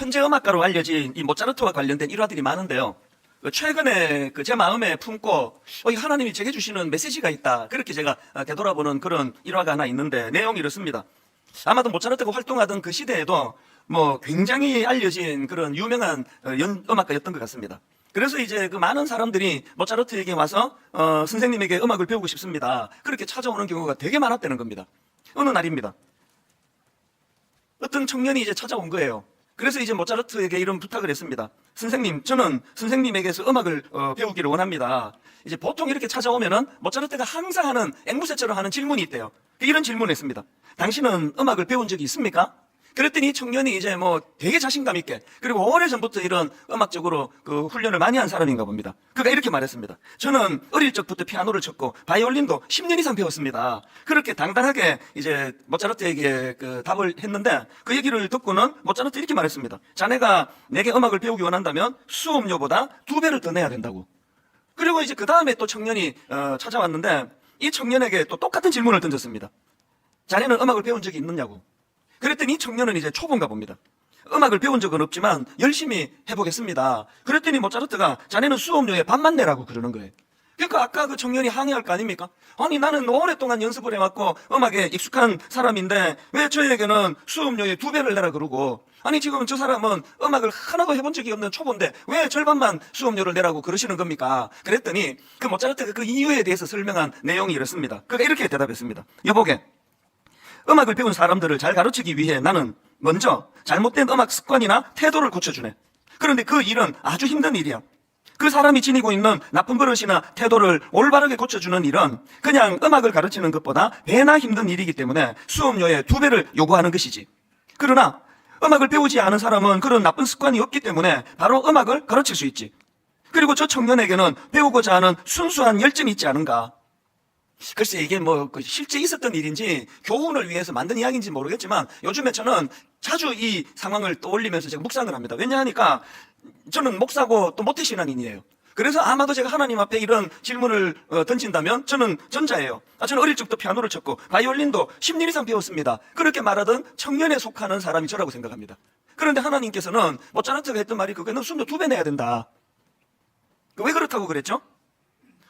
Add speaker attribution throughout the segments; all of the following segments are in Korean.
Speaker 1: 천재 음악가로 알려진 이 모차르트와 관련된 일화들이 많은데요. 최근에 제 마음에 품고 이 하나님이 제게 주시는 메시지가 있다, 그렇게 제가 되돌아보는 그런 일화가 하나 있는데, 내용이 이렇습니다. 아마도 모차르트가 활동하던 그 시대에도 굉장히 알려진 그런 유명한 음악가였던 것 같습니다. 그래서 이제 그 많은 사람들이 모차르트에게 와서 선생님에게 음악을 배우고 싶습니다, 그렇게 찾아오는 경우가 되게 많았다는 겁니다. 어느 날입니다. 어떤 청년이 이제 찾아온 거예요. 그래서 이제 모차르트에게 이런 부탁을 했습니다. 선생님, 저는 선생님에게서 음악을 배우기를 원합니다. 이제 보통 이렇게 찾아오면은 모차르트가 항상 하는 앵무새처럼 하는 질문이 있대요. 이런 질문을 했습니다. 당신은 음악을 배운 적이 있습니까? 그랬더니 이 청년이 이제 되게 자신감 있게, 그리고 오래전부터 이런 음악적으로 그 훈련을 많이 한 사람인가 봅니다. 그가 이렇게 말했습니다. 저는 어릴 적부터 피아노를 쳤고 바이올린도 10년 이상 배웠습니다. 그렇게 당당하게 이제 모차르트에게 그 답을 했는데, 그 얘기를 듣고는 모차르트 이렇게 말했습니다. 자네가 내게 음악을 배우기 원한다면 수업료보다 2배를 더 내야 된다고. 그리고 이제 그 다음에 또 청년이 찾아왔는데, 이 청년에게 또 똑같은 질문을 던졌습니다. 자네는 음악을 배운 적이 있느냐고. 그랬더니 이 청년은 이제 초보인가 봅니다. 음악을 배운 적은 없지만 열심히 해보겠습니다. 그랬더니 모차르트가 자네는 수업료의 반만 내라고 그러는 거예요. 그러니까 아까 그 청년이 항의할 거 아닙니까? 아니, 나는 오랫동안 연습을 해왔고 음악에 익숙한 사람인데 왜 저에게는 수업료의 2배를 내라 그러고, 아니 지금 저 사람은 음악을 하나도 해본 적이 없는 초보인데 왜 절반만 수업료를 내라고 그러시는 겁니까? 그랬더니 그 모차르트가 그 이유에 대해서 설명한 내용이 이렇습니다. 그가 이렇게 대답했습니다. 여보게, 음악을 배운 사람들을 잘 가르치기 위해 나는 먼저 잘못된 음악 습관이나 태도를 고쳐주네. 그런데 그 일은 아주 힘든 일이야. 그 사람이 지니고 있는 나쁜 버릇이나 태도를 올바르게 고쳐주는 일은 그냥 음악을 가르치는 것보다 배나 힘든 일이기 때문에 수업료의 2배를 요구하는 것이지. 그러나 음악을 배우지 않은 사람은 그런 나쁜 습관이 없기 때문에 바로 음악을 가르칠 수 있지. 그리고 저 청년에게는 배우고자 하는 순수한 열정이 있지 않은가. 글쎄, 이게 실제 있었던 일인지 교훈을 위해서 만든 이야기인지 모르겠지만 요즘에 저는 자주 이 상황을 떠올리면서 제가 묵상을 합니다. 왜냐하니까 저는 목사고 또 모태신앙인이에요. 그래서 아마도 제가 하나님 앞에 이런 질문을 던진다면 저는 전자예요. 저는 어릴 적부터 피아노를 쳤고 바이올린도 10년 이상 배웠습니다. 그렇게 말하던 청년에 속하는 사람이 저라고 생각합니다. 그런데 하나님께서는 모차르트가 했던 말이 그거는 수업료 2배 내야 된다. 왜 그렇다고 그랬죠?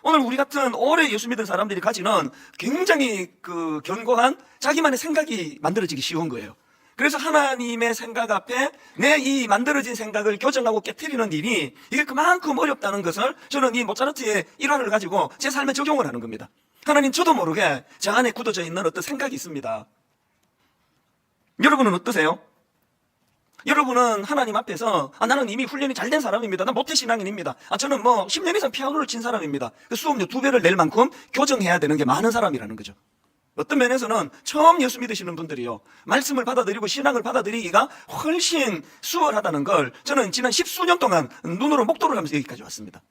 Speaker 1: 오늘 우리 같은 오래 예수 믿은 사람들이 가지는 굉장히 그 견고한 자기만의 생각이 만들어지기 쉬운 거예요. 그래서 하나님의 생각 앞에 내 이 만들어진 생각을 교정하고 깨트리는 일이 이게 그만큼 어렵다는 것을 저는 이 모차르트의 일화를 가지고 제 삶에 적용을 하는 겁니다. 하나님, 저도 모르게 저 안에 굳어져 있는 어떤 생각이 있습니다. 여러분은 어떠세요? 여러분은 하나님 앞에서 나는 이미 훈련이 잘 된 사람입니다. 난 모태신앙인입니다. 저는 10년 이상 피아노를 친 사람입니다. 그 수업료 2배를 낼 만큼 교정해야 되는 게 많은 사람이라는 거죠. 어떤 면에서는 처음 예수 믿으시는 분들이요, 말씀을 받아들이고 신앙을 받아들이기가 훨씬 수월하다는 걸 저는 지난 10수년 동안 눈으로 목도를 하면서 여기까지 왔습니다.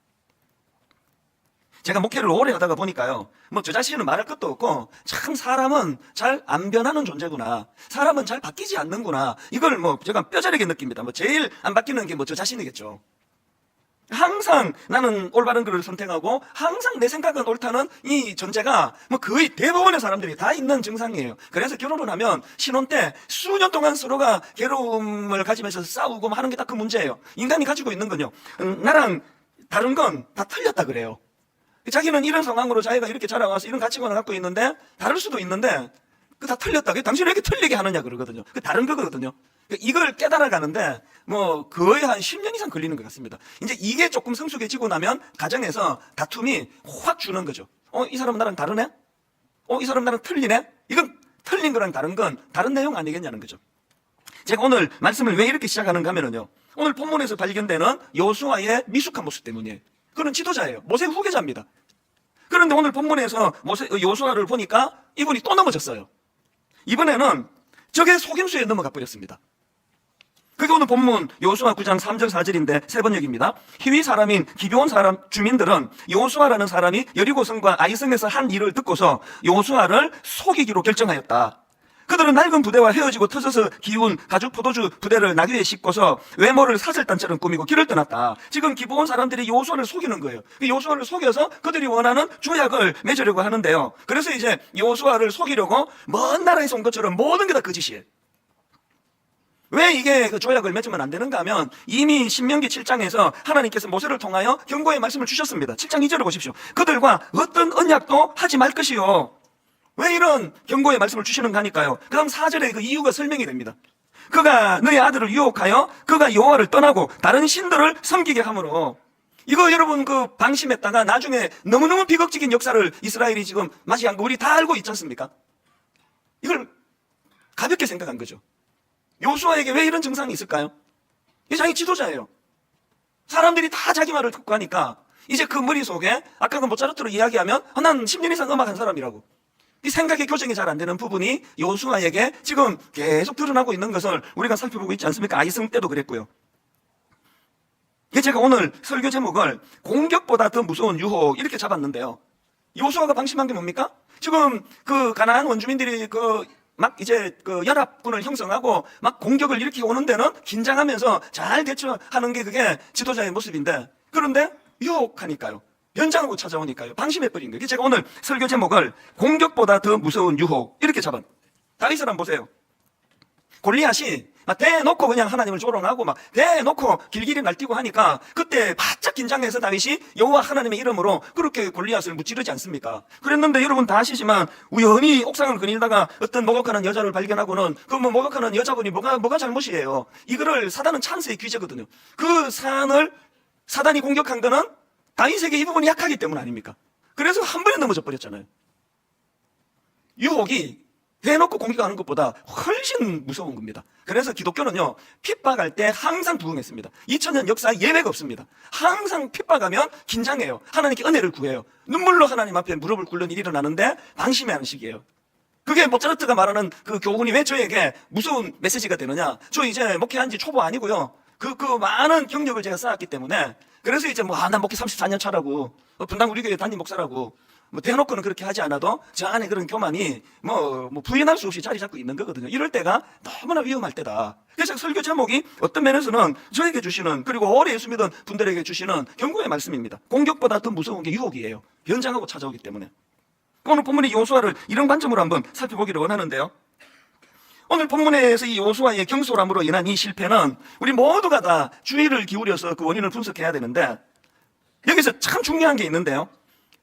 Speaker 1: 제가 목회를 오래 하다가 보니까요, 저 자신은 말할 것도 없고 참 사람은 잘 안 변하는 존재구나, 사람은 잘 바뀌지 않는구나, 이걸 제가 뼈저리게 느낍니다. 제일 안 바뀌는 게 저 자신이겠죠. 항상 나는 올바른 길을 선택하고 항상 내 생각은 옳다는 이 존재가 거의 대부분의 사람들이 다 있는 증상이에요. 그래서 결혼을 하면 신혼 때 수년 동안 서로가 괴로움을 가지면서 싸우고 하는 게 딱 그 문제예요. 인간이 가지고 있는 건요, 나랑 다른 건 다 틀렸다 그래요. 자기는 이런 상황으로 자기가 이렇게 자라와서 이런 가치관을 갖고 있는데 다를 수도 있는데 그 다 틀렸다. 당신이 왜 이렇게 틀리게 하느냐 그러거든요. 그 다른 거거든요. 이걸 깨달아가는데 거의 한 10년 이상 걸리는 것 같습니다. 이제 이게 조금 성숙해지고 나면 가정에서 다툼이 확 주는 거죠. 이 사람은 나랑 다르네? 이 사람은 나랑 틀리네? 이건 틀린 거랑 다른 건 다른 내용 아니겠냐는 거죠. 제가 오늘 말씀을 왜 이렇게 시작하는가 하면요, 오늘 본문에서 발견되는 여호수아의 미숙한 모습 때문이에요. 그는 지도자예요. 모세 후계자입니다. 그런데 오늘 본문에서 여호수아를 보니까 이분이 또 넘어졌어요. 이번에는 적의 속임수에 넘어가 버렸습니다. 그게 오늘 본문 여호수아 9장 3절 4절인데 세 번역입니다. 히위 사람인 기브온 사람 주민들은 여호수아라는 사람이 여리고성과 아이성에서 한 일을 듣고서 여호수아를 속이기로 결정하였다. 그들은 낡은 부대와 헤어지고 터져서 기운 가죽 포도주 부대를 나귀에 싣고서 외모를 사슬단처럼 꾸미고 길을 떠났다. 지금 기브온 사람들이 여호수아를 속이는 거예요. 여호수아를 속여서 그들이 원하는 조약을 맺으려고 하는데요, 그래서 이제 여호수아를 속이려고 먼 나라에서 온 것처럼 모든 게 다 거짓이에요. 왜 이게 그 조약을 맺으면 안 되는가 하면 이미 신명기 7장에서 하나님께서 모세를 통하여 경고의 말씀을 주셨습니다. 7장 2절을 보십시오. 그들과 어떤 언약도 하지 말 것이요. 왜 이런 경고의 말씀을 주시는가 하니까요. 그 다음 4절에 그 이유가 설명이 됩니다. 그가 너의 아들을 유혹하여 그가 여호와를 떠나고 다른 신들을 섬기게 하므로. 이거 여러분 그 방심했다가 나중에 너무너무 비극적인 역사를 이스라엘이 지금 맞이한 거 우리 다 알고 있지 않습니까? 이걸 가볍게 생각한 거죠. 요수아에게 왜 이런 증상이 있을까요? 이 자기 지도자예요. 사람들이 다 자기 말을 듣고 하니까 이제 그 머릿속에 아까 그 모차르트로 이야기하면 난 10년 이상 음악한 사람이라고. 이 생각의 교정이 잘 안 되는 부분이 요수아에게 지금 계속 드러나고 있는 것을 우리가 살펴보고 있지 않습니까? 아이성 때도 그랬고요. 제가 오늘 설교 제목을 공격보다 더 무서운 유혹 이렇게 잡았는데요. 요수아가 방심한 게 뭡니까? 지금 그 가나안 원주민들이 막 이제 그 연합군을 형성하고 막 공격을 일으키고 오는 데는 긴장하면서 잘 대처하는 게 그게 지도자의 모습인데, 그런데 유혹하니까요, 변장하고 찾아오니까요, 방심해버린 거예요. 제가 오늘 설교 제목을 공격보다 더 무서운 유혹 이렇게 잡은. 다윗을 한번 보세요. 골리앗이 막 대놓고 그냥 하나님을 조롱하고 막 대놓고 길길이 날뛰고 하니까 그때 바짝 긴장해서 다윗이 여호와 하나님의 이름으로 그렇게 골리앗을 무찌르지 않습니까? 그랬는데 여러분 다 아시지만 우연히 옥상을 거닐다가 어떤 목욕하는 여자를 발견하고는 그 뭐 목욕하는 여자분이 뭐가 잘못이에요? 이거를 사단은 찬스의 귀재거든요. 그 산을 사단이 공격한 거는 다윗에게 이 부분이 약하기 때문 아닙니까? 그래서 한 번에 넘어져 버렸잖아요. 유혹이 대놓고 공격하는 것보다 훨씬 무서운 겁니다. 그래서 기독교는요, 핍박할 때 항상 부응했습니다. 2000년 역사에 예외가 없습니다. 항상 핍박하면 긴장해요. 하나님께 은혜를 구해요. 눈물로 하나님 앞에 무릎을 꿇는 일이 일어나는데 방심해하는 시기예요. 그게 모차르트가 말하는 그 교훈이 왜 저에게 무서운 메시지가 되느냐? 저 이제 목회한 지 초보 아니고요. 그 많은 경력을 제가 쌓았기 때문에, 그래서 이제 난 목회 34년 차라고, 분당 우리 교회 담임 목사라고, 대놓고는 그렇게 하지 않아도 저 안에 그런 교만이 부인할 수 없이 자리 잡고 있는 거거든요. 이럴 때가 너무나 위험할 때다. 그래서 설교 제목이 어떤 면에서는 저에게 주시는, 그리고 오래 예수 믿은 분들에게 주시는 경고의 말씀입니다. 공격보다 더 무서운 게 유혹이에요. 변장하고 찾아오기 때문에. 오늘 본문의 요수아를 이런 관점으로 한번 살펴보기를 원하는데요. 오늘 본문에서 이 요수아의 경솔함으로 인한 이 실패는 우리 모두가 다 주의를 기울여서 그 원인을 분석해야 되는데, 여기서 참 중요한 게 있는데요.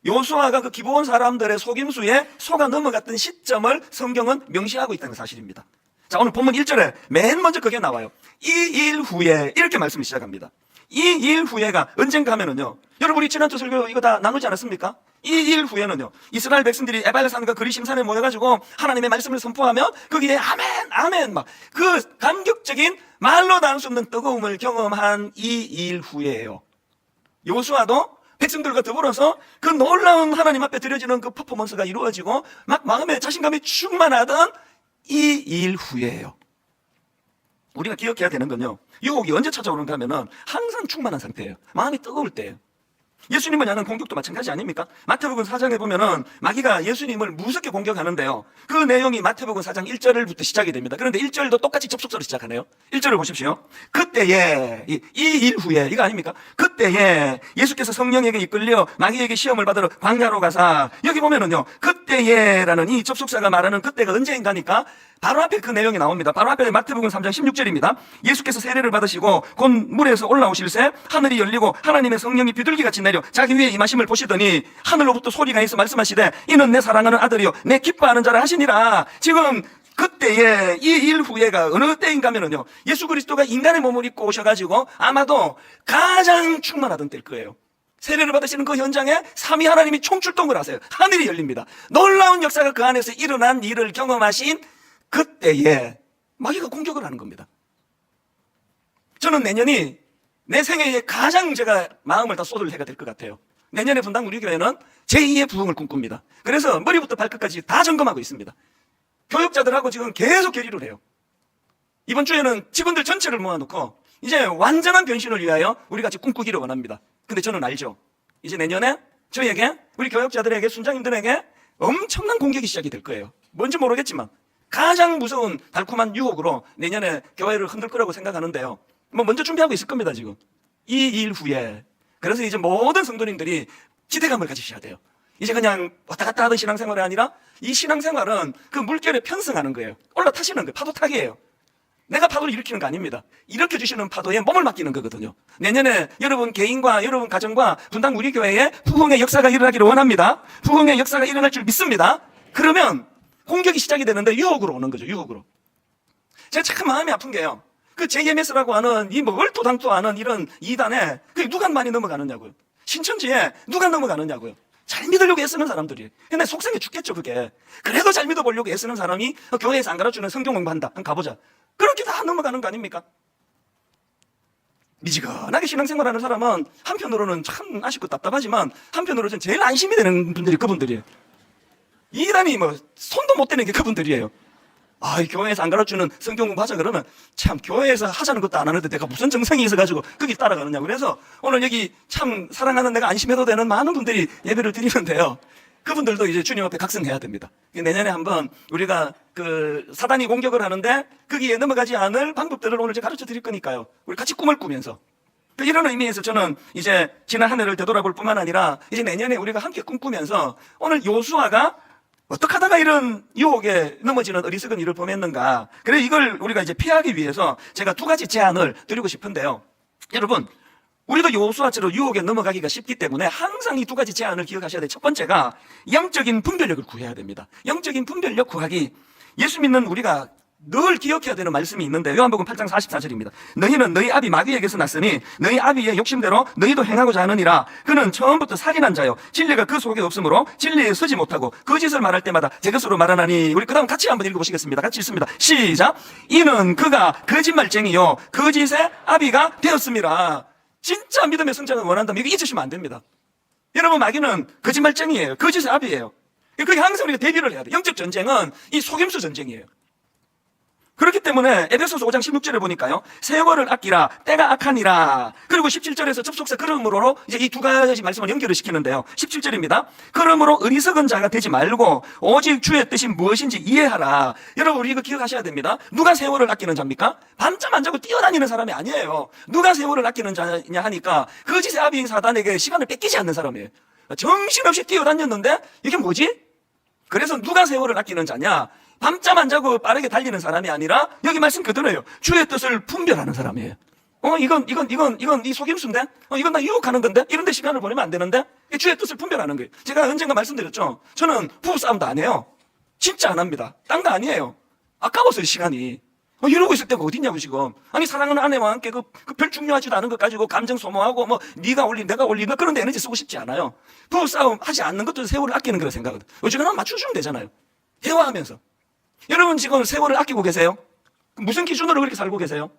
Speaker 1: 요수아가 그 기브온 사람들의 속임수에 속아 넘어갔던 시점을 성경은 명시하고 있다는 사실입니다. 자, 오늘 본문 1절에 맨 먼저 그게 나와요. 이 일 후에 이렇게 말씀이 시작합니다. 이 일 후에가 언젠가 하면은요, 여러분 우리 지난주 설교 이거 다 나누지 않았습니까? 이 일 후에는요, 이스라엘 백성들이 에발산과 그리심산에 모여가지고 하나님의 말씀을 선포하며 거기에 아멘 아멘 막 그 감격적인 말로 닿을 수 없는 뜨거움을 경험한 이 일 후에예요. 요수아도 백성들과 더불어서 그 놀라운 하나님 앞에 드려지는 그 퍼포먼스가 이루어지고 막 마음에 자신감이 충만하던 이 일 후에예요. 우리가 기억해야 되는 건요, 유혹이 언제 찾아오는가 하면은 항상 충만한 상태예요. 마음이 뜨거울 때예요. 예수님을 향한 공격도 마찬가지 아닙니까? 마태복음 4장에 보면은 마귀가 예수님을 무섭게 공격하는데요, 그 내용이 마태복음 4장 1절부터 시작이 됩니다. 그런데 1절도 똑같이 접속사로 시작하네요. 1절을 보십시오. 그때에, 이 일 후에, 이거 아닙니까? 그때에 예수께서 성령에게 이끌려 마귀에게 시험을 받으러 광야로 가사, 여기 보면은요, 그때에라는 이 접속사가 말하는 그때가 언제인가니까 바로 앞에 그 내용이 나옵니다. 바로 앞에 마태복음 3장 16절입니다. 예수께서 세례를 받으시고 곧 물에서 올라오실새 하늘이 열리고 하나님의 성령이 비둘기같이 내려 자기 위에 임하심을 보시더니 하늘로부터 소리가 있어 말씀하시되 이는 내 사랑하는 아들이요 내 기뻐하는 자라 하시니라. 지금 그때에 이 일 후에가 어느 때인가 하면은요, 예수 그리스도가 인간의 몸을 입고 오셔가지고 아마도 가장 충만하던 때일 거예요. 세례를 받으시는 그 현장에 삼위 하나님이 총출동을 하세요. 하늘이 열립니다. 놀라운 역사가 그 안에서 일어난 일을 경험하신 그때에 마귀가 공격을 하는 겁니다. 저는 내년이 내 생애에 가장 제가 마음을 다 쏟을 해가 될 것 같아요. 내년에 분당 우리 교회는 제2의 부흥을 꿈꿉니다. 그래서 머리부터 발끝까지 다 점검하고 있습니다. 교육자들하고 지금 계속 결의를 해요. 이번 주에는 직원들 전체를 모아놓고 이제 완전한 변신을 위하여 우리 같이 꿈꾸기를 원합니다. 근데 저는 알죠. 이제 내년에 저에게, 우리 교육자들에게, 순장님들에게 엄청난 공격이 시작이 될 거예요. 뭔지 모르겠지만 가장 무서운 달콤한 유혹으로 내년에 교회를 흔들 거라고 생각하는데요, 먼저 준비하고 있을 겁니다. 지금 이 일 후에. 그래서 이제 모든 성도님들이 기대감을 가지셔야 돼요. 이제 그냥 왔다 갔다 하던 신앙생활이 아니라 이 신앙생활은 그 물결에 편승하는 거예요. 올라타시는 거예요. 파도 타기예요. 내가 파도를 일으키는 거 아닙니다. 일으켜주시는 파도에 몸을 맡기는 거거든요. 내년에 여러분 개인과 여러분 가정과 분당 우리 교회에 부흥의 역사가 일어나기를 원합니다. 부흥의 역사가 일어날 줄 믿습니다. 그러면 공격이 시작이 되는데 유혹으로 오는 거죠. 유혹으로. 제가 참 마음이 아픈 게요. 그 JMS라고 하는 이 뭐 얼토당토 하는 이런 이단에 그게 누가 많이 넘어가느냐고요. 신천지에 누가 넘어가느냐고요. 잘 믿으려고 애쓰는 사람들이. 근데 속상해 죽겠죠, 그게. 그래도 잘 믿어보려고 애쓰는 사람이 교회에서 안 가르쳐주는 성경 공부한다. 한번 가보자. 그렇게 다 넘어가는 거 아닙니까? 미지근하게 신앙생활하는 사람은 한편으로는 참 아쉽고 답답하지만 한편으로는 제일 안심이 되는 분들이 그분들이에요. 이단이 뭐 손도 못 대는 게 그분들이에요. 아, 이 교회에서 안 가르쳐주는 성경 공부하자 그러면 참 교회에서 하자는 것도 안 하는데 내가 무슨 정성이 있어가지고 거기 따라가느냐고. 그래서 오늘 여기 참 사랑하는 내가 안심해도 되는 많은 분들이 예배를 드리는데요. 그분들도 이제 주님 앞에 각성해야 됩니다. 내년에 한번 우리가 그 사단이 공격을 하는데 거기에 넘어가지 않을 방법들을 오늘 제가 가르쳐 드릴 거니까요. 우리 같이 꿈을 꾸면서. 이런 의미에서 저는 이제 지난 한 해를 되돌아볼 뿐만 아니라 이제 내년에 우리가 함께 꿈꾸면서 오늘 요수아가 어떻게 하다가 이런 유혹에 넘어지는 어리석은 일을 범했는가. 그래서 이걸 우리가 이제 피하기 위해서 제가 두 가지 제안을 드리고 싶은데요. 여러분, 우리도 요수아처럼 유혹에 넘어가기가 쉽기 때문에 항상 이 두 가지 제안을 기억하셔야 돼요. 첫 번째가 영적인 분별력을 구해야 됩니다. 영적인 분별력 구하기. 예수 믿는 우리가 늘 기억해야 되는 말씀이 있는데 요한복음 8장 44절입니다. 너희는 너희 아비 마귀에게서 났으니 너희 아비의 욕심대로 너희도 행하고자 하느니라. 그는 처음부터 살인한 자요 진리가 그 속에 없으므로 진리에 서지 못하고 거짓을 말할 때마다 제 것으로 말하나니. 우리 그 다음 같이 한번 읽어보시겠습니다. 같이 읽습니다. 시작. 이는 그가 거짓말쟁이요 거짓의 아비가 되었습니다. 진짜 믿음의 성장을 원한다면 이거 잊으시면 안 됩니다. 여러분, 마귀는 거짓말쟁이에요. 거짓의 아비예요. 그게 항상 우리가 대비를 해야 돼요. 영적 전쟁은 이 속임수 전쟁이에요. 그렇기 때문에 에베소서 5장 16절에 보니까요, 세월을 아끼라 때가 악하니라. 그리고 17절에서 접속사 그러므로 이제 이 두 가지 말씀을 연결을 시키는데요. 17절입니다. 그러므로 어리석은 자가 되지 말고 오직 주의 뜻이 무엇인지 이해하라. 여러분, 우리 이거 기억하셔야 됩니다. 누가 세월을 아끼는 자입니까? 밤잠 안 자고 뛰어다니는 사람이 아니에요. 누가 세월을 아끼는 자냐 하니까 거짓의 아비인 사단에게 시간을 뺏기지 않는 사람이에요. 정신없이 뛰어다녔는데 이게 뭐지? 그래서 누가 세월을 아끼는 자냐? 밤잠 안 자고 빠르게 달리는 사람이 아니라 여기 말씀 그대로예요. 주의 뜻을 분별하는 사람이에요. 이건 이 속임수인데? 이건 나 유혹하는 건데? 이런 데 시간을 보내면 안 되는데? 주의 뜻을 분별하는 거예요. 제가 언젠가 말씀드렸죠. 저는 부부싸움도 안 해요. 진짜 안 합니다. 딴 거 아니에요. 아까워서요, 시간이. 이러고 있을 때가 어딨냐고, 지금. 아니, 사랑하는 아내와 함께 그 별 중요하지도 않은 것 가지고 감정 소모하고 뭐 네가 올린 내가 올린 그런 데 에너지 쓰고 싶지 않아요. 부부싸움 하지 않는 것도 세월을 아끼는 거라 생각하거든. 어지간하면 맞춰주면 되잖아요. 대화하면서. 여러분, 지금 세월을 아끼고 계세요? 무슨 기준으로 그렇게 살고 계세요?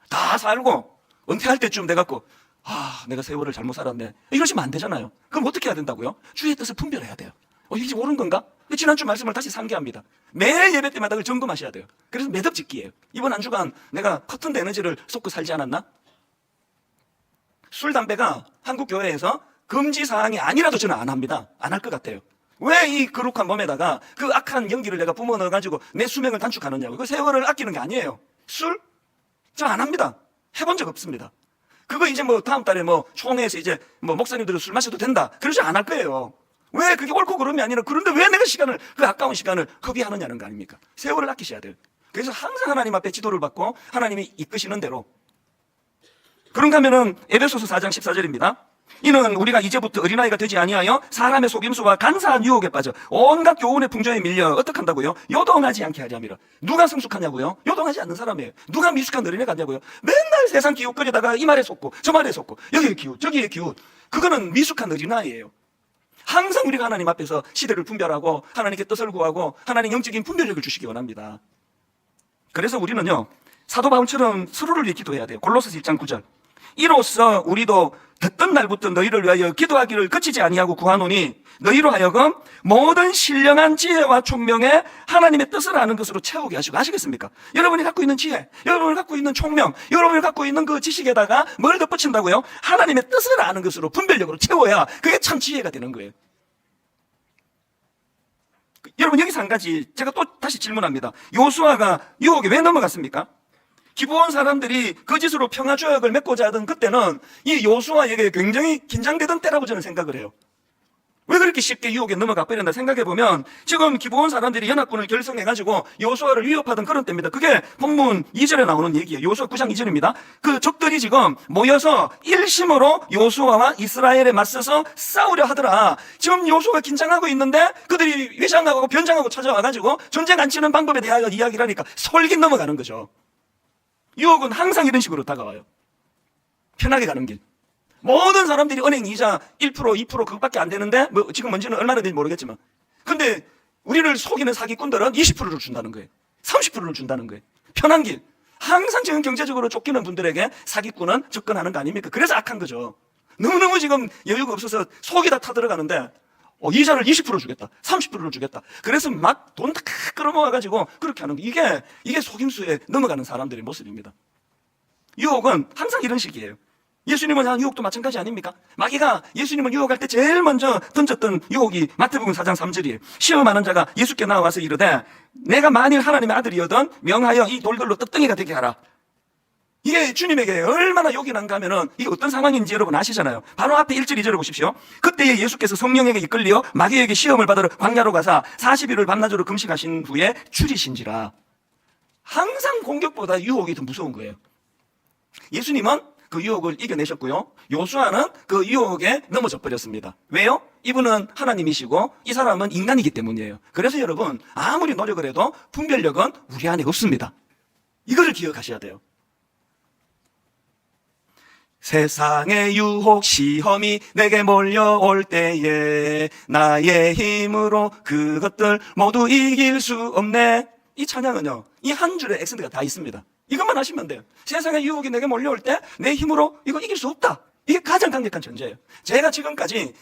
Speaker 1: 다 살고 은퇴할 때쯤 돼갖고 내가 세월을 잘못 살았네, 이러시면 안 되잖아요. 그럼 어떻게 해야 된다고요? 주의 뜻을 분별해야 돼요. 이게 옳은 건가? 지난주 말씀을 다시 상기합니다. 매일 예배 때마다 그걸 점검하셔야 돼요. 그래서 매듭짓기예요. 이번 한 주간 내가 커튼 에너지를 쏟고 살지 않았나? 술, 담배가 한국 교회에서 금지 사항이 아니라도 저는 안 합니다. 안 할 것 같아요. 왜 이 거룩한 몸에다가 그 악한 연기를 내가 뿜어 넣어가지고 내 수명을 단축하느냐고. 그 세월을 아끼는 게 아니에요. 술? 저 안 합니다. 해본 적 없습니다. 그거 이제 뭐 다음 달에 뭐 총회에서 이제 뭐 목사님들은 술 마셔도 된다, 그러지 안 할 거예요. 왜 그게 옳고 그름이 아니라, 그런데 왜 내가 그 아까운 시간을 허비하느냐는 거 아닙니까? 세월을 아끼셔야 돼요. 그래서 항상 하나님 앞에 지도를 받고 하나님이 이끄시는 대로. 그런가 하면은 에베소서 4장 14절입니다. 이는 우리가 이제부터 어린아이가 되지 아니하여 사람의 속임수와 간사한 유혹에 빠져 온갖 교훈의 풍조에 밀려 어떻게 한다고요? 요동하지 않게 하자미라. 누가 성숙하냐고요? 요동하지 않는 사람이에요. 누가 미숙한 어린애 같냐고요? 맨날 세상 기웃거리다가 이 말에 속고 저 말에 속고 여기에 기웃 저기에 기웃. 그거는 미숙한 어린아이예요. 항상 우리가 하나님 앞에서 시대를 분별하고 하나님께 뜻을 구하고 하나님 영적인 분별력을 주시기 원합니다. 그래서 우리는요, 사도 바울처럼 서로를 위해 기도해야 돼요. 골로새서 1장 9절. 이로써 우리도 듣던 날부터 너희를 위하여 기도하기를 그치지 아니하고 구하노니 너희로 하여금 모든 신령한 지혜와 총명에 하나님의 뜻을 아는 것으로 채우게 하시고. 아시겠습니까? 여러분이 갖고 있는 지혜, 여러분이 갖고 있는 총명, 여러분이 갖고 있는 그 지식에다가 뭘 덧붙인다고요? 하나님의 뜻을 아는 것으로 분별력으로 채워야 그게 참 지혜가 되는 거예요. 여러분, 여기서 한 가지 제가 또 다시 질문합니다. 요수아가 유혹에 왜 넘어갔습니까? 기브온 사람들이 거짓으로 평화조약을 맺고자 하던 그때는 이 요수아에게 굉장히 긴장되던 때라고 저는 생각을 해요. 왜 그렇게 쉽게 유혹에 넘어가 버렸나 생각해보면 지금 기브온 사람들이 연합군을 결성해가지고 여호수아를 위협하던 그런 때입니다. 그게 본문 2절에 나오는 얘기예요. 여호수아 9장 2절입니다. 그 적들이 지금 모여서 일심으로 여호수아와 이스라엘에 맞서서 싸우려 하더라. 지금 여호수아가 긴장하고 있는데 그들이 위장하고 변장하고 찾아와가지고 전쟁 안 치는 방법에 대하여 이야기를 하니까 솔깃 넘어가는 거죠. 유혹은 항상 이런 식으로 다가와요. 편하게 가는 길. 모든 사람들이 은행 이자 1%, 2% 그것밖에 안 되는데 뭐 지금 뭔지는 얼마나 되는지 모르겠지만 근데 우리를 속이는 사기꾼들은 20%를 준다는 거예요. 30%를 준다는 거예요. 편한 길. 항상 지금 경제적으로 쫓기는 분들에게 사기꾼은 접근하는 거 아닙니까? 그래서 악한 거죠. 너무너무 지금 여유가 없어서 속이 다 타들어가는데 이자를 20% 주겠다, 30%를 주겠다. 그래서 막 돈 다 끌어모아가지고 그렇게 하는 거. 이게 속임수에 넘어가는 사람들의 모습입니다. 유혹은 항상 이런 식이에요. 예수님을 향한 유혹도 마찬가지 아닙니까? 마귀가 예수님을 유혹할 때 제일 먼저 던졌던 유혹이 마태복음 4장 3절이에요. 시험하는 자가 예수께 나와서 이르되 내가 만일 하나님의 아들이거든 명하여 이 돌들로 떡덩이가 되게 하라. 이게 주님에게 얼마나 욕이 난가 하면은 이게 어떤 상황인지 여러분 아시잖아요. 바로 앞에 1절 2절을 보십시오. 그때에 예수께서 성령에게 이끌려 마귀에게 시험을 받으러 광야로 가사 40일을 밤낮으로 금식하신 후에 줄이신지라. 항상 공격보다 유혹이 더 무서운 거예요. 예수님은 그 유혹을 이겨내셨고요. 요수아는 그 유혹에 넘어져 버렸습니다. 왜요? 이분은 하나님이시고 이 사람은 인간이기 때문이에요. 그래서 여러분 아무리 노력을 해도 분별력은 우리 안에 없습니다. 이거를 기억하셔야 돼요. 세상의 유혹 시험이 내게 몰려올 때에 나의 힘으로 그것들 모두 이길 수 없네. 이 찬양은요, 이 한 줄에 액센트가 다 있습니다. 이것만 하시면 돼요. 세상의 유혹이 내게 몰려올 때 내 힘으로 이거 이길 수 없다. 이게 가장 강력한 전제예요. 제가 지금까지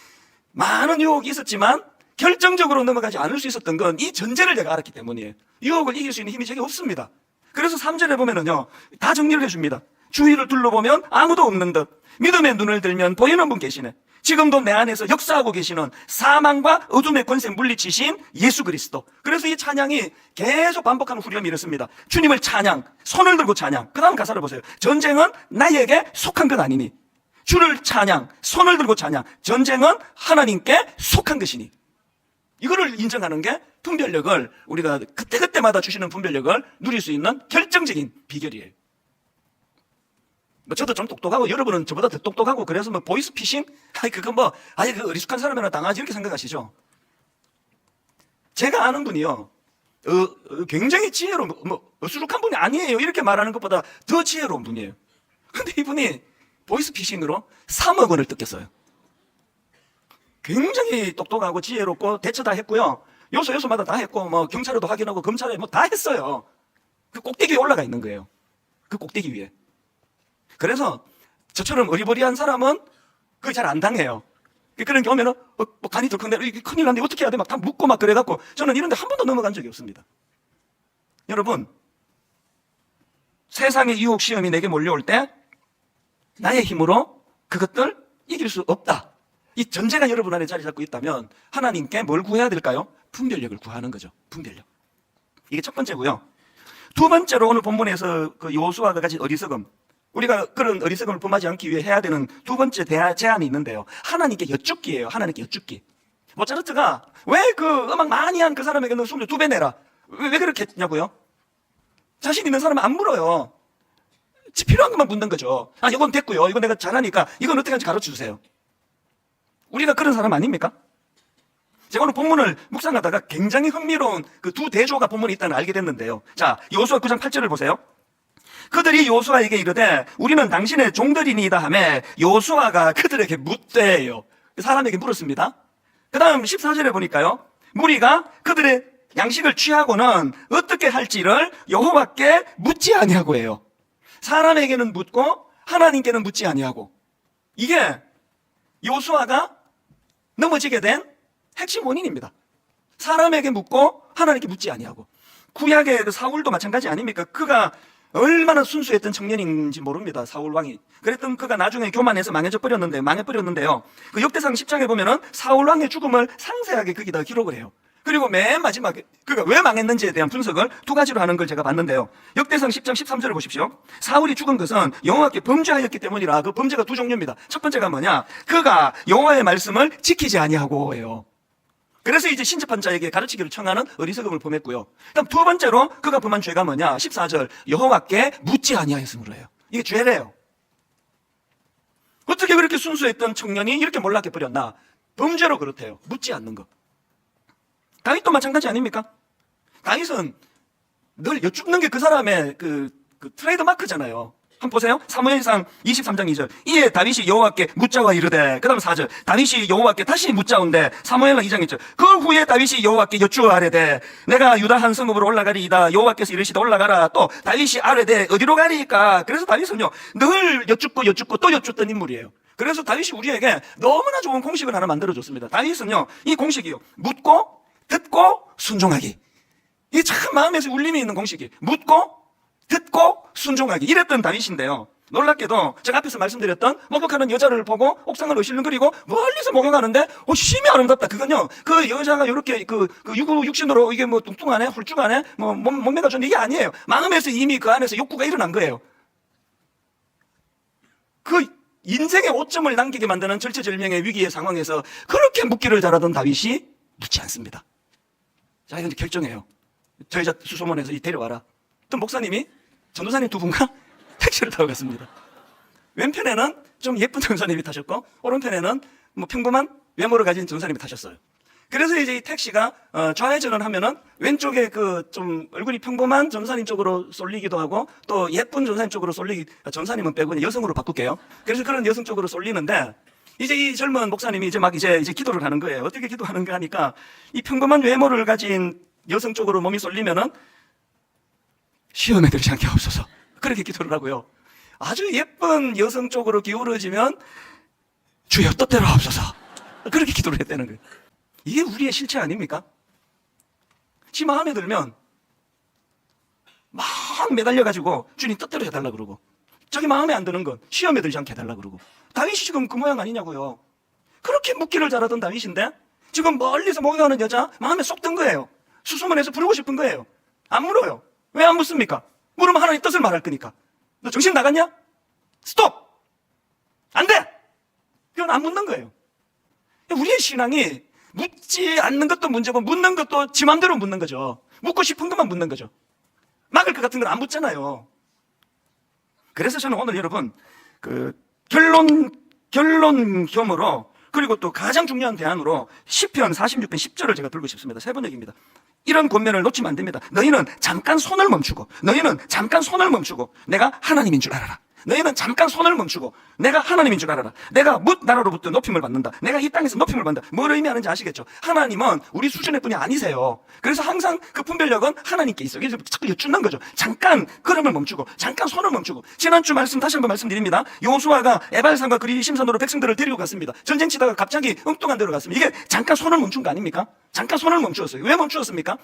Speaker 1: 많은 유혹이 있었지만 결정적으로 넘어가지 않을 수 있었던 건 이 전제를 제가 알았기 때문이에요. 유혹을 이길 수 있는 힘이 제게 없습니다. 그래서 3절에 보면은요, 다 정리를 해줍니다. 주위를 둘러보면 아무도 없는 듯 믿음의 눈을 들면 보이는 분 계시네. 지금도 내 안에서 역사하고 계시는 사망과 어둠의 권세 물리치신 예수 그리스도. 그래서 이 찬양이 계속 반복하는 후렴이 이렇습니다. 주님을 찬양, 손을 들고 찬양. 그 다음 가사를 보세요. 전쟁은 나에게 속한 것 아니니. 주를 찬양, 손을 들고 찬양. 전쟁은 하나님께 속한 것이니. 이거를 인정하는 게 분별력을, 우리가 그때그때마다 주시는 분별력을 누릴 수 있는 결정적인 비결이에요. 저도 좀 똑똑하고 여러분은 저보다 더 똑똑하고 그래서 보이스피싱? 그거 그 어리숙한 사람이나 당하지 이렇게 생각하시죠? 제가 아는 분이요, 굉장히 지혜로운, 어수룩한 분이 아니에요. 이렇게 말하는 것보다 더 지혜로운 분이에요. 근데 이분이 보이스피싱으로 3억 원을 뜯겼어요. 굉장히 똑똑하고 지혜롭고 대처 다 했고요. 요소마다 다 했고, 경찰에도 확인하고 검찰에 다 했어요. 그 꼭대기에 올라가 있는 거예요. 그 꼭대기 위에. 그래서 저처럼 어리버리한 사람은 그걸 잘 안 당해요. 그런 게 오면은 간이 덜컹대, 이게 큰일 났네, 어떻게 해야 돼? 막 다 묻고 막 그래갖고 저는 이런데 한 번도 넘어간 적이 없습니다. 여러분, 세상의 유혹 시험이 내게 몰려올 때 나의 힘으로 그것들 이길 수 없다. 이 전제가 여러분 안에 자리 잡고 있다면 하나님께 뭘 구해야 될까요? 분별력을 구하는 거죠. 분별력. 이게 첫 번째고요. 두 번째로 오늘 본문에서 그 여호수아가 가진 어리석음, 우리가 그런 어리석음을 범하지 않기 위해 해야 되는 두 번째 제안이 있는데요. 하나님께 여쭙기예요. 하나님께 여쭙기. 모차르트가 왜 그 음악 많이 한 그 사람에게는 수음료 2배 내라. 왜 그렇게 했냐고요? 자신 있는 사람은 안 물어요. 필요한 것만 묻는 거죠. 이건 됐고요. 이건 내가 잘하니까 이건 어떻게 하는지 가르쳐 주세요. 우리가 그런 사람 아닙니까? 제가 오늘 본문을 묵상하다가 굉장히 흥미로운 그 두 대조가 본문에 있다는 걸 알게 됐는데요. 자, 여호수아 9장 8절을 보세요. 그들이 여호수아에게 이르되 우리는 당신의 종들이니이다 하매 여호수아가 그들에게 묻대요. 사람에게 물었습니다. 그 다음 14절에 보니까요, 무리가 그들의 양식을 취하고는 어떻게 할지를 여호와께 묻지 아니하고 해요. 사람에게는 묻고 하나님께는 묻지 아니하고. 이게 여호수아가 넘어지게 된 핵심 원인입니다. 사람에게 묻고 하나님께 묻지 아니하고. 구약의 그 사울도 마찬가지 아닙니까? 그가 얼마나 순수했던 청년인지 모릅니다. 사울 왕이. 그랬던 그가 나중에 교만해서 망해버렸는데요. 그 역대상 10장에 보면은 사울 왕의 죽음을 상세하게 거기다 기록을 해요. 그리고 맨 마지막에 그가 왜 망했는지에 대한 분석을 두 가지로 하는 걸 제가 봤는데요. 역대상 10장 13절을 보십시오. 사울이 죽은 것은 여호와께 범죄하였기 때문이라. 그 범죄가 두 종류입니다. 첫 번째가 뭐냐? 그가 여호와의 말씀을 지키지 아니하고예요. 그래서 이제 신접한 자에게 가르치기를 청하는 어리석음을 범했고요. 그다음 두 번째로 그가 범한 죄가 뭐냐? 14절 여호와께 묻지 아니하였으므로 해요. 이게 죄래요. 어떻게 그렇게 순수했던 청년이 이렇게 몰락해 버렸나? 범죄로 그렇대요. 묻지 않는 것. 다윗도 마찬가지 아닙니까? 다윗은 늘 여쭙는 게 그 사람의 그 트레이드 마크잖아요. 한번 보세요. 사무엘상 23장 2절. 이에 다윗이 여호와께 묻자와 이르되. 그 다음 4절. 다윗이 여호와께 다시 묻자온데. 사무엘상 2장 1절. 그 후에 다윗이 여호와께 여쭈어 아뢰되 내가 유다 한 성읍으로 올라가리이다. 여호와께서 이르시되 올라가라. 또 다윗이 아뢰되 어디로 가리이까? 그래서 다윗은요 늘 여쭙고 또 여쭙던 인물이에요. 그래서 다윗이 우리에게 너무나 좋은 공식을 하나 만들어줬습니다. 다윗은요 이 공식이요 묻고 듣고 순종하기. 이게 참 마음에서 울림이 있는 공식이 묻고 듣고 순종하기. 이랬던 다윗인데요. 놀랍게도 제가 앞에서 말씀드렸던 목욕하는 여자를 보고 옥상을 어실렁거리고 멀리서 목욕하는데 심히 아름답다. 그건요 그 여자가 이렇게 그 육신으로 이게 뭐 뚱뚱하네 훌쭉하네 뭐 몸매가 좋네 이게 아니에요. 마음에서 이미 그 안에서 욕구가 일어난 거예요. 그 인생의 오점을 남기게 만드는 절체절명의 위기의 상황에서 그렇게 묻기를 잘하던 다윗이 묻지 않습니다. 자, 이제 결정해요. 저 여자 수소문해서 데려와라. 또 목사님이 전도사님 두 분과 택시를 타고 갔습니다. 왼편에는 좀 예쁜 전도사님이 타셨고 오른편에는 뭐 평범한 외모를 가진 전도사님이 타셨어요. 그래서 이제 이 택시가 좌회전을 하면은 왼쪽에 그 좀 얼굴이 평범한 전도사님 쪽으로 쏠리기도 하고 또 예쁜 전도사님 쪽으로 전도사님은 빼고 여성으로 바꿀게요. 그래서 그런 여성 쪽으로 쏠리는데 이제 이 젊은 목사님이 이제 기도를 하는 거예요. 어떻게 기도하는가 하니까 이 평범한 외모를 가진 여성 쪽으로 몸이 쏠리면은 시험에 들지 않게 하옵소서. 그렇게 기도를 하고요. 아주 예쁜 여성 쪽으로 기울어지면 주여 뜻대로 하옵소서. 그렇게 기도를 했다는 거예요. 이게 우리의 실체 아닙니까? 지 마음에 들면 막 매달려가지고 주님 뜻대로 해달라 그러고 자기 마음에 안 드는 건 시험에 들지 않게 해달라 그러고 다윗이 지금 그 모양 아니냐고요. 그렇게 묻기를 잘하던 다윗인데 지금 멀리서 목욕하는 여자 마음에 쏙 든 거예요. 수소문해서 부르고 싶은 거예요. 안 물어요. 왜 안 묻습니까? 물으면 하나님 뜻을 말할 거니까. 너 정신 나갔냐? 스톱! 안 돼! 그건 안 묻는 거예요. 우리의 신앙이 묻지 않는 것도 문제고 묻는 것도 지 맘대로 묻는 거죠. 묻고 싶은 것만 묻는 거죠. 막을 것 같은 건 안 묻잖아요. 그래서 저는 오늘 여러분 그 결론겸으로 그리고 또 가장 중요한 대안으로 시편 46편 10절을 제가 들고 싶습니다. 세 번역입니다. 이런 권면을 놓치면 안 됩니다. 너희는 잠깐 손을 멈추고 내가 하나님인 줄 알아라. 너희는 잠깐 손을 멈추고 내가 하나님인 줄 알아라. 내가 뭇 나라로부터 높임을 받는다. 내가 이 땅에서 높임을 받는다. 뭘 의미하는지 아시겠죠? 하나님은 우리 수준의 분이 아니세요. 그래서 항상 그 분별력은 하나님께 있어요. 그래서 자꾸 여쭙는 거죠. 잠깐 걸음을 멈추고 잠깐 손을 멈추고. 지난주 말씀 다시 한번 말씀드립니다. 여호수아가 에발산과 그리심산으로 백성들을 데리고 갔습니다. 전쟁 치다가 갑자기 엉뚱한 데로 갔습니다. 이게 잠깐 손을 멈춘 거 아닙니까? 잠깐 손을 멈추었어요. 왜 멈추었습니까?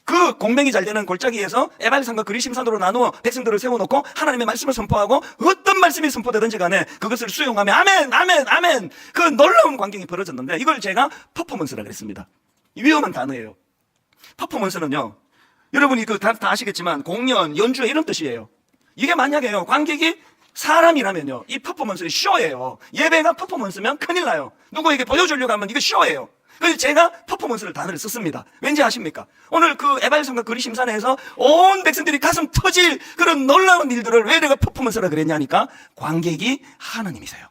Speaker 1: 그 공명이 잘 되는 골짜기에서 에발산과 그리심산으로 나누어 백성들을 세워놓고 하나님의 말씀을 선포하고 어떤 말씀이 선포되든지 간에 그것을 수용하며 아멘 그 놀라운 광경이 벌어졌는데 이걸 제가 퍼포먼스라고 했습니다. 위험한 단어예요. 퍼포먼스는요 여러분이 다 아시겠지만 공연, 연주회 이런 뜻이에요. 이게 만약에요 관객이 사람이라면요 이 퍼포먼스는 쇼예요. 예배가 퍼포먼스면 큰일 나요. 누구에게 보여주려고 하면 이거 쇼예요. 그래서 제가 퍼포먼스를 단어를 썼습니다. 왠지 아십니까? 오늘 그 에발산과 그리심산에서 온 백성들이 가슴 터질 그런 놀라운 일들을 왜 내가 퍼포먼스라 그랬냐니까 관객이 하나님이세요.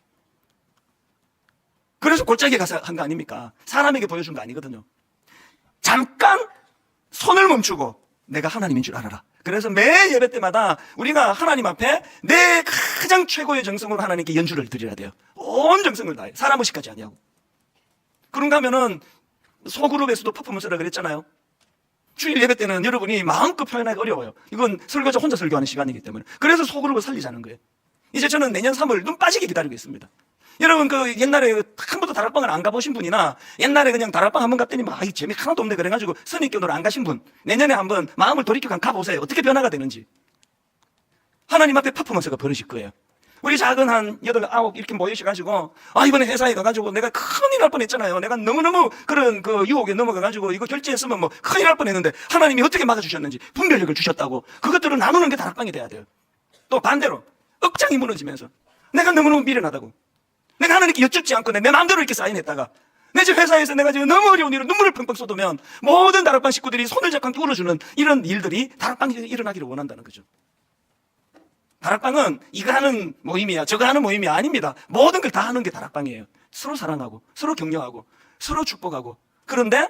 Speaker 1: 그래서 골짜기에 가서 한 거 아닙니까? 사람에게 보여준 거 아니거든요. 잠깐 손을 멈추고 내가 하나님인 줄 알아라. 그래서 매 예배 때마다 우리가 하나님 앞에 내 가장 최고의 정성으로 하나님께 연주를 드려야 돼요. 온 정성을 다해. 사람 의식까지 아니하고. 그런가 하면은 소그룹에서도 퍼포먼스라 그랬잖아요. 주일 예배 때는 여러분이 마음껏 표현하기 어려워요. 이건 설교자 혼자 설교하는 시간이기 때문에. 그래서 소그룹을 살리자는 거예요. 이제 저는 내년 3월 눈 빠지게 기다리고 있습니다. 여러분 그 옛날에 한 번도 다락방을 안 가보신 분이나 옛날에 그냥 다락방 한 번 갔더니 막 재미 하나도 없네 그래가지고 선입견으로 안 가신 분 내년에 한번 마음을 돌이켜 가보세요. 어떻게 변화가 되는지. 하나님 앞에 퍼포먼스가 벌어질 거예요. 우리 작은 한 8, 9 이렇게 모이셔가지고 이번에 회사에 가가지고 내가 큰일 날 뻔했잖아요. 내가 너무너무 그런 그 유혹에 넘어가가지고 이거 결제했으면 뭐 큰일 날 뻔했는데 하나님이 어떻게 막아주셨는지 분별력을 주셨다고 그것들을 나누는 게 다락방이 돼야 돼요. 또 반대로 억장이 무너지면서 내가 너무너무 미련하다고 내가 하나님께 여쭙지 않고 내 마음대로 이렇게 사인했다가 내 집 회사에서 내가 지금 너무 어려운 일로 눈물을 펑펑 쏟으면 모든 다락방 식구들이 손을 잡고 함께 울어주는 이런 일들이 다락방이 일어나기를 원한다는 거죠. 다락방은 이거 하는 모임이야 저거 하는 모임이 아닙니다. 모든 걸 다 하는 게 다락방이에요. 서로 사랑하고 서로 격려하고 서로 축복하고. 그런데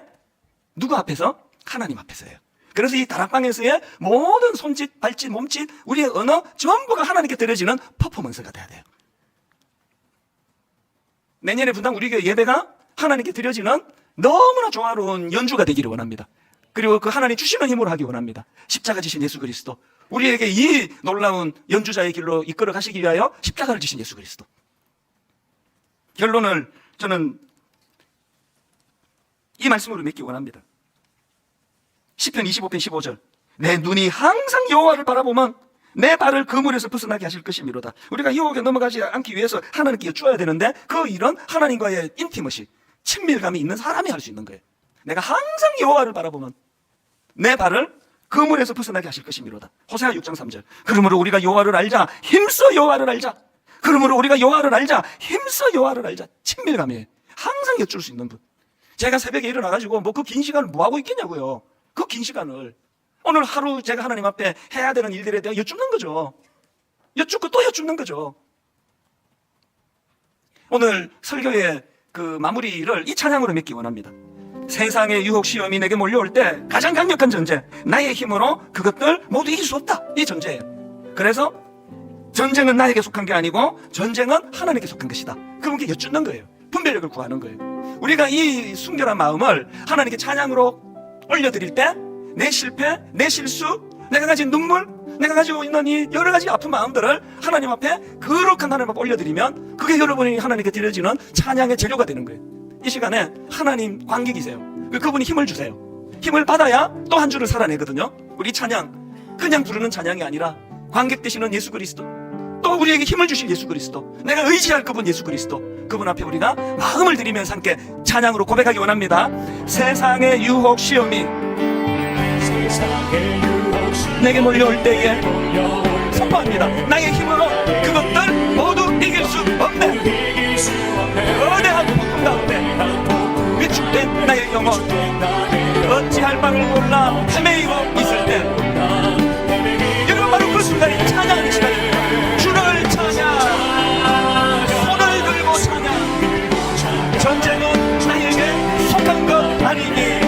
Speaker 1: 누구 앞에서? 하나님 앞에서예요. 그래서 이 다락방에서의 모든 손짓, 발짓, 몸짓, 우리의 언어 전부가 하나님께 드려지는 퍼포먼스가 돼야 돼요. 내년에 분당 우리 교회 예배가 하나님께 드려지는 너무나 조화로운 연주가 되기를 원합니다. 그리고 그 하나님 주시는 힘으로 하기 원합니다. 십자가 지신 예수 그리스도, 우리에게 이 놀라운 연주자의 길로 이끌어 가시기 위하여 십자가를 지신 예수 그리스도. 결론을 저는 이 말씀으로 맺기 원합니다. 시편 25편 15절, 내 눈이 항상 여호와를 바라보면 내 발을 그물에서 벗어나게 하실 것이미로다. 우리가 유혹에 넘어가지 않기 위해서 하나님께 여쭈어야 되는데 그 일은 하나님과의 인티머시, 친밀감이 있는 사람이 할 수 있는 거예요. 내가 항상 여호와를 바라보면 내 발을 그물에서 벗어나게 하실 것이미로다. 호세아 6장 3절, 그러므로 우리가 여호와를 알자, 힘써 여호와를 알자. 그러므로 우리가 여호와를 알자, 힘써 여호와를 알자. 친밀감이에요. 항상 여쭐 수 있는 분. 제가 새벽에 일어나가지고 뭐 그 긴 시간을 뭐 하고 있겠냐고요. 그 긴 시간을 오늘 하루 제가 하나님 앞에 해야 되는 일들에 대해 여쭙는 거죠. 여쭙고 또 여쭙는 거죠. 오늘 설교의 그 마무리를 이 찬양으로 맺기 원합니다. 세상의 유혹 시험이 내게 몰려올 때 가장 강력한 전제, 나의 힘으로 그것들 모두 이길 수 없다, 이 전제예요. 그래서 전쟁은 나에게 속한 게 아니고 전쟁은 하나님께 속한 것이다. 그분께 여쭙는 거예요. 분별력을 구하는 거예요. 우리가 이 순결한 마음을 하나님께 찬양으로 올려드릴 때 내 실패, 내 실수, 내가 가진 눈물, 내가 가지고 있는 이 여러 가지 아픈 마음들을 하나님 앞에, 거룩한 하나님 앞에 올려드리면 그게 여러분이 하나님께 드려지는 찬양의 재료가 되는 거예요. 이 시간에 하나님 관객이세요. 그분이 힘을 주세요. 힘을 받아야 또 한 주를 살아내거든요. 우리 찬양 그냥 부르는 찬양이 아니라 관객 되시는 예수 그리스도, 또 우리에게 힘을 주실 예수 그리스도, 내가 의지할 그분 예수 그리스도, 그분 앞에 우리가 마음을 드리면서 함께 찬양으로 고백하기 원합니다. 세상의 유혹 시험이 내게 몰려올 때에 선포합니다. 나의 힘으로 그것들 모두 이길 수 없네. 거대한 폭풍 가운데 위축된 나의 영혼, 어찌할 바를 몰라 헤매이고 있을 때, 여러분 바로 그 순간이 찬양하는 시간입니다. 주를 찬양, 손을 들고 찬양. 전쟁은 나에게 속한 것 아니니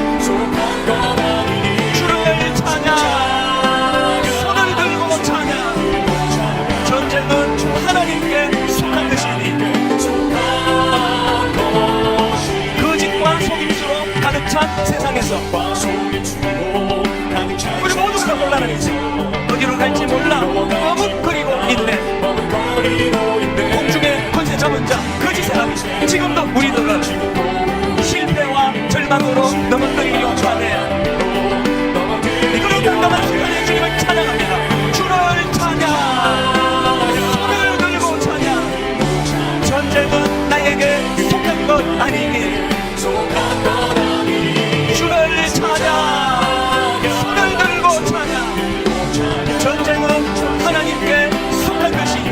Speaker 1: 주를 찬양, 손을 들고 찬양. 전쟁은 하나님께 속한 것이니 거짓과 속임수로 가득 찬 세상에서 우리 모두가 곤란한 인생, 어디로 갈지 몰라 머뭇거리고 있네. 공중에 권세 잡은 자 거짓의 아비, 지금도 우리들은 실패와 절망으로 넘어뜨리려 하네. 그런 당당한 순간에 주님을 찬양합니다. 주를 찬양, 손을 들고 찬양. 전쟁은 나에게 속한 것 아니니 주를 찬양, 손을 들고 찬양. 전쟁은 하나님께 속한 것이니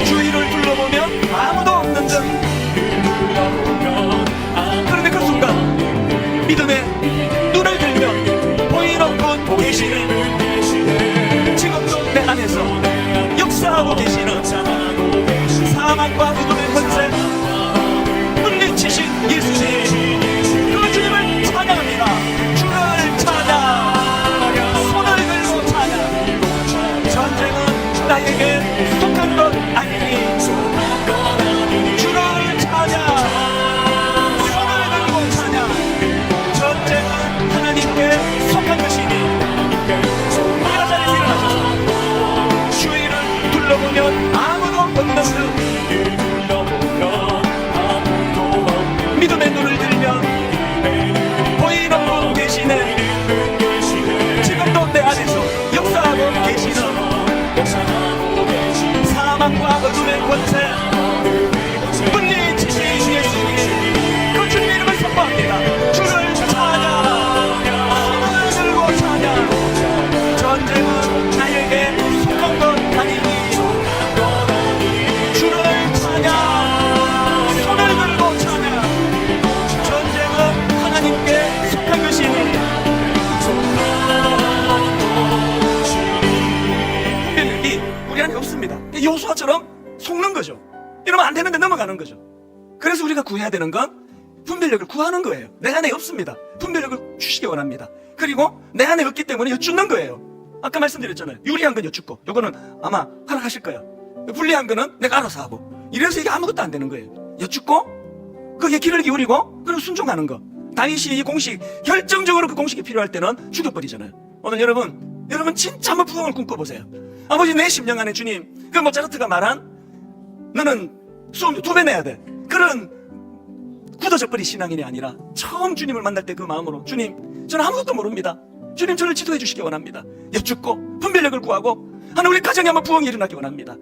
Speaker 1: 주위를 둘러보면 아무도 없는 듯. 그런데 그 순간 믿음의 눈을 들면 보이는 분 계시는, 지금도 내 안에서 역사하고 계시는 사망과 어둠의 권세 물리치신 예수님, 그 주님을 찬양합니다. 주를 찬양, 손을 들고 찬양. 전쟁은 나에게 속한 것 아니니 주를 찬양, 손을 들고 찬양. 전쟁은 하나님께 속한 것이니 우리가 자리에서 일어나셔서 주위를 둘러보면 아무도 없는 듯 믿음의 눈을 들면 보이는 분 계시네. 지금도 내 안에서 역사하고 계시는 사망과 어둠의 권세 물리치신 예수님, 그 주님 이름을 선포합니다. 주를 찬양, 힘을 들고 찬양. 전쟁은 나에게 속한 것 아니니 주를 찬양, 손을 들고 찬양. 전쟁은 하나님께 속한 것이니 분별력이 우리 안에 없습니다. 여호수아처럼 속는 거죠. 이러면 안 되는데 넘어가는 거죠. 그래서 우리가 구해야 되는 건 분별력을 구하는 거예요. 내 안에 없습니다. 분별력을 주시기 원합니다. 그리고 내 안에 없기 때문에 여쭙는 거예요. 아까 말씀드렸잖아요. 유리한 건 여쭙고, 요거는 아마 허락하실 거야. 불리한 거는 내가 알아서 하고. 이래서 이게 아무것도 안 되는 거예요. 여쭙고, 그게 귀를 기울이고, 그리고 순종하는 거. 다윗이 이 공식, 결정적으로 그 공식이 필요할 때는 죽여버리잖아요. 오늘 여러분 진짜 한번 부흥을 꿈꿔보세요. 아버지, 내 심령 안에 주님, 그 모차르트가 말한 너는 수업료 2배 내야 돼, 그런 굳어져 버린 신앙인이 아니라 처음 주님을 만날 때 그 마음으로, 주님, 저는 아무것도 모릅니다. 주님, 저를 지도해 주시기 원합니다. 여쭙고 분별력을 구하고 하는 우리 가정에 한번 부흥이 일어나기 원합니다.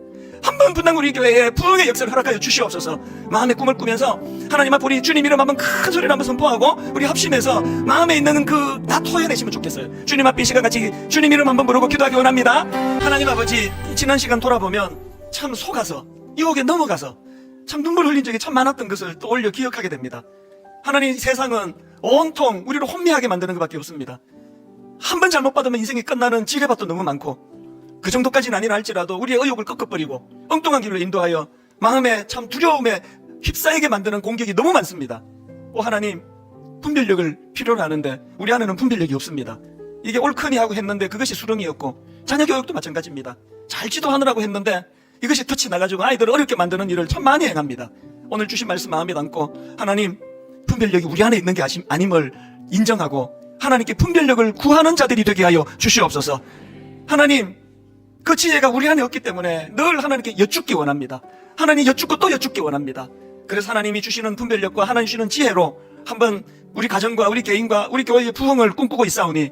Speaker 1: 한번 분당 우리 교회에 부흥의 역사를 허락하여 주시옵소서. 마음의 꿈을 꾸면서 하나님 앞에 우리 주님 이름 한번 큰 소리를 한번 선포하고 우리 합심해서 마음에 있는 그 다 토해내시면 좋겠어요. 주님 앞에 이 시간 같이 주님 이름 한번 부르고 기도하기 원합니다. 하나님 아버지, 지난 시간 돌아보면 참 속아서 유혹에 넘어가서 참 눈물 흘린 적이 참 많았던 것을 떠올려 기억하게 됩니다. 하나님, 세상은 온통 우리를 혼미하게 만드는 것밖에 없습니다. 한 번 잘못 받으면 인생이 끝나는 지뢰밭도 너무 많고, 그 정도까지는 아니라 할지라도 우리의 의욕을 꺾어버리고 엉뚱한 길로 인도하여 마음에 참 두려움에 휩싸이게 만드는 공격이 너무 많습니다. 하나님, 분별력을 필요로 하는데 우리 안에는 분별력이 없습니다. 이게 옳거니 하고 했는데 그것이 수렁이었고, 자녀 교육도 마찬가지입니다. 잘 지도하느라고 했는데 이것이 덫이 나가지고 아이들을 어렵게 만드는 일을 참 많이 행합니다. 오늘 주신 말씀 마음에 담고, 하나님, 분별력이 우리 안에 있는 게 아님을 인정하고 하나님께 분별력을 구하는 자들이 되게 하여 주시옵소서. 하나님, 그 지혜가 우리 안에 없기 때문에 늘 하나님께 여쭙기 원합니다. 하나님, 여쭙고 또 여쭙기 원합니다. 그래서 하나님이 주시는 분별력과 하나님 주시는 지혜로 한번 우리 가정과 우리 개인과 우리 교회의 부흥을 꿈꾸고 있사오니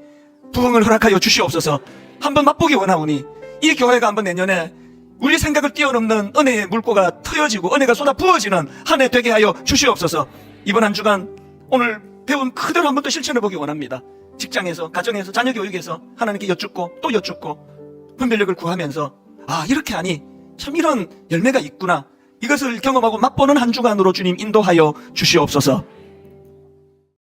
Speaker 1: 부흥을 허락하여 주시옵소서. 한번 맛보기 원하오니 이 교회가 한번 내년에 우리 생각을 뛰어넘는 은혜의 물고가 트여지고 은혜가 쏟아 부어지는 한 해 되게 하여 주시옵소서. 이번 한 주간 오늘 배운 그대로 한번 더 실천해보기 원합니다. 직장에서, 가정에서, 자녀 교육에서 하나님께 여쭙고 또 여쭙고 분별력을 구하면서, 아, 이렇게 하니 참 이런 열매가 있구나, 이것을 경험하고 맛보는 한 주간으로 주님 인도하여 주시옵소서.